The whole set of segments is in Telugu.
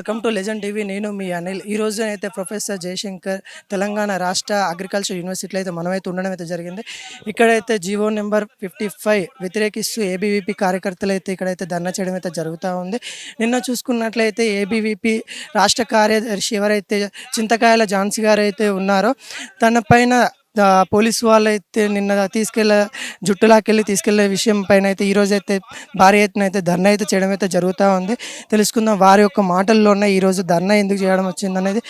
Welcome to legend TV. నేను మీ అనిల్. ఈ రోజు అయితే ప్రొఫెసర్ జయశంకర్ తెలంగాణ రాష్ట్ర అగ్రికల్చర్ యూనివర్సిటీలో అయితే మనమైతే ఉండడం అయితే జరిగింది. ఇక్కడైతే జీవో నెంబర్ 55 వ్యతిరేకిస్తూ ఏబీవీపీ కార్యకర్తలు అయితే ఇక్కడైతే ధర్నా చేయడం అయితే జరుగుతూ ఉంది. నిన్న చూసుకున్నట్లయితే ఏబీవీపీ రాష్ట్ర కార్యదర్శి ఎవరైతే చింతకాయల ఝాన్సీ గారు అయితే ఉన్నారో తన పైన పోలీసు వాళ్ళు అయితే నిన్న జుట్టులాకెళ్ళి తీసుకెళ్లే విషయం పైన అయితే ఈరోజు అయితే భారీ ఎత్తున అయితే ధర్నా అయితే చేయడం అయితే జరుగుతూ ఉంది. తెలుసుకుందాం వారి యొక్క మాటల్లోనే ఈరోజు ధర్నా ఎందుకు చేయడం వచ్చింది అనేది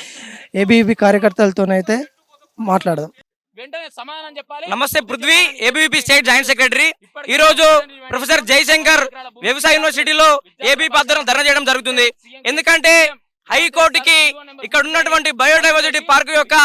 ఏబీవీపీ కార్యకర్తలతోనైతే మాట్లాడదాం. నమస్తే, Prithvi, ABVP state joint secretary. ఈ రోజు ప్రొఫెసర్ జయశంకర్ వ్యవసాయ యూనివర్సిటీలో ఏబీవీపీ ఆధ్వర్యంలో ధర్నా చేయడం జరుగుతుంది. ఎందుకంటే హైకోర్టుకి ఇక్కడ ఉన్నటువంటి బయోడైవర్సిటీ పార్క్ యొక్క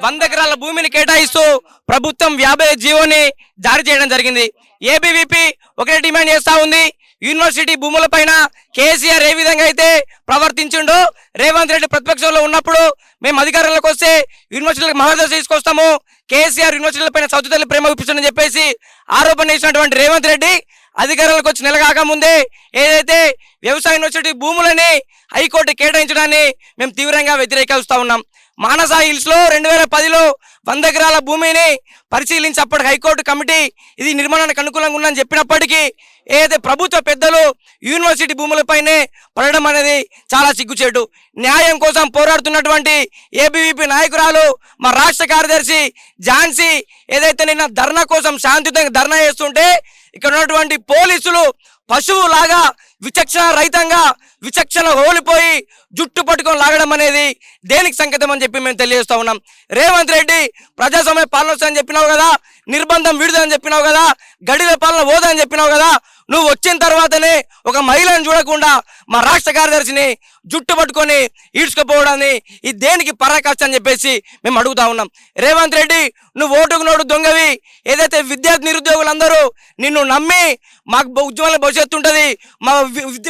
100 ఎకరాల భూమిని కేటాయిస్తూ ప్రభుత్వం 50 జీవోని జారీ చేయడం జరిగింది. ఏబీవీపీ ఒకటే డిమాండ్ చేస్తా ఉంది, యూనివర్సిటీ భూముల పైన కేసీఆర్ ఏ విధంగా అయితే ప్రవర్తించిండో, రేవంత్ రెడ్డి ప్రతిపక్షంలో ఉన్నప్పుడు మేము అధికారంలోకి వస్తే యూనివర్సిటీలకు మహాదశ తీసుకొస్తాము, కేసీఆర్ యూనివర్సిటీల పైన సౌత్ ప్రేమ చూపిస్తుందని చెప్పేసి ఆరోపణ చేసినటువంటి రేవంత్ రెడ్డి అధికారంలోకి వచ్చి నెల కాకముందే ఏదైతే వ్యవసాయ యూనివర్సిటీ భూములని హైకోర్టు కేటాయించడాన్ని మేము తీవ్రంగా వ్యతిరేకిస్తూ ఉన్నాం. మానస హిల్స్ లో 2010లో 100 ఎకరాల భూమిని పరిశీలించి అప్పటికి హైకోర్టు కమిటీ ఇది నిర్మాణానికి అనుకూలంగా ఉందని చెప్పినప్పటికీ ఏదైతే ప్రభుత్వ పెద్దలు యూనివర్సిటీ భూములపైనే పడడం అనేది చాలా సిగ్గుచేటు. న్యాయం కోసం పోరాడుతున్నటువంటి ఏబీవీపీ నాయకురాలు మా రాష్ట్ర కార్యదర్శి ఝాన్సీ ఏదైతే నిన్న ధర్నా కోసం శాంతియుతంగా ధర్నా చేస్తుంటే ఇక్కడ ఉన్నటువంటి పోలీసులు పశువులాగా విచక్షణ రహితంగా విచక్షణ హోలిపోయి జుట్టు పట్టుకొని లాగడం అనేది దేనికి సంకేతం అని చెప్పి మేము తెలియజేస్తా ఉన్నాం. రేవంత్ రెడ్డి ప్రజాస్వామ్య పాలన వస్తుందని చెప్పినావు కదా, నిర్బంధం విడుదలని చెప్పినావు కదా, గడిల పాలన పోదని చెప్పినావు కదా, నువ్వు వచ్చిన తర్వాతనే ఒక మహిళను చూడకుండా మా రాష్ట్ర కార్యదర్శిని జుట్టు పట్టుకొని ఈడ్చుకుపోవడాన్ని ఇది దేనికి పరాకాష్ట అని చెప్పేసి మేము అడుగుతా ఉన్నాం. రేవంత్ రెడ్డి, నువ్వు ఓటుకు నోటు దొంగవి. ఏదైతే విద్యార్థి నిరుద్యోగులందరూ నిన్ను నమ్మి మాకు ఉద్యోగాల భవిష్యత్తు ఉంటుంది, మా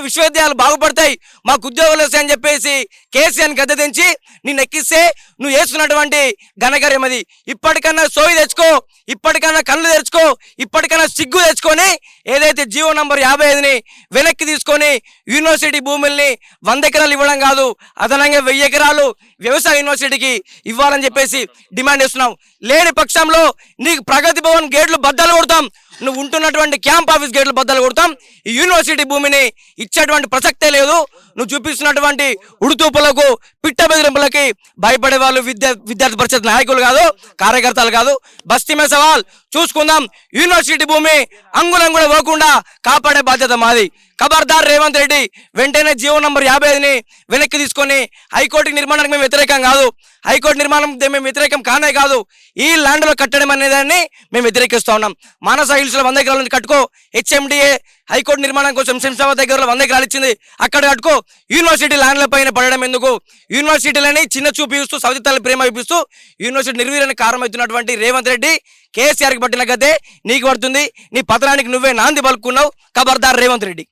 విశ్వవిద్యాలయాలు బాగుపడతాయి, మాకు ఉద్యోగాలు వస్తాయని చెప్పేసి కేసీఆర్ని గద్దె దించి నిన్ను ఎక్కిస్తే నువ్వు వేసుకున్నటువంటి ఘనకార్యం అది. ఇప్పటికన్నా సోయి తెచ్చుకో, ఇప్పటికన్నా కళ్ళు తెచ్చుకో, ఇప్పటికన్నా సిగ్గు తెచ్చుకొని ఏదైతే జీవో నంబర్ 55ని వెనక్కి తీసుకొని యూనివర్సిటీ భూముల్ని 100 ఎకరాలు ఇవ్వడం కాదు, అదనంగా 1000 ఎకరాలు వ్యవసాయ యూనివర్సిటీకి ఇవ్వాలని చెప్పేసి డిమాండ్ చేస్తున్నాం. లేని పక్షంలో నీకు ప్రగతి భవన్ గేట్లు బద్దలు కొడతాం, నువ్వు ఉంటున్నటువంటి క్యాంప్ ఆఫీస్ గేట్లు బద్దలు కొడతాం. ఈ యూనివర్సిటీ భూమిని ఇచ్చేటువంటి ప్రసక్తే లేదు. నువ్వు చూపిస్తున్నటువంటి ఉడుతూపులకు పిట్ట బెదిరింపులకి భయపడే వాళ్ళు విద్యార్థి పరిషత్ నాయకులు కాదు, కార్యకర్తలు కాదు. బస్తీ మే సవాల్ చూసుకుందాం. యూనివర్సిటీ భూమి అంగుళం కూడా పోకుండా కాపాడే బాధ్యత మాది. ఖబర్దార్ రేవంత్ రెడ్డి, వెంటనే జీవో నంబర్ 55ని వెనక్కి తీసుకొని హైకోర్టు నిర్మాణానికి మేము వ్యతిరేకం కాదు, హైకోర్టు నిర్మాణం మేము వ్యతిరేకం కానే కాదు, ఈ ల్యాండ్లో కట్టడం అనేదాన్ని మేము వ్యతిరేకిస్తూ ఉన్నాం. మానస హిల్స్లో 100 ఎకరాల నుంచి కట్టుకో, హెచ్ఎండిఏ హైకోర్టు నిర్మాణం కోసం శంషాబాద్ దగ్గరలో 100 ఎకరాలు ఇచ్చింది, అక్కడ కట్టుకో. యూనివర్సిటీ ల్యాండ్ల పైన పడడం ఎందుకు? యూనివర్సిటీలని చిన్న చూపు ఇస్తూ సౌత్ ప్రేమ ఇప్పిస్తూ యూనివర్సిటీ నిర్వీర్యానికి కారణమవుతున్నటువంటి రేవంత్ రెడ్డి, కేసీఆర్కి పట్టిన గదే నీకు పడుతుంది. నీ పతనానికి నువ్వే నాంది పలుకున్నావు. ఖబర్దార్ రేవంత్ రెడ్డి.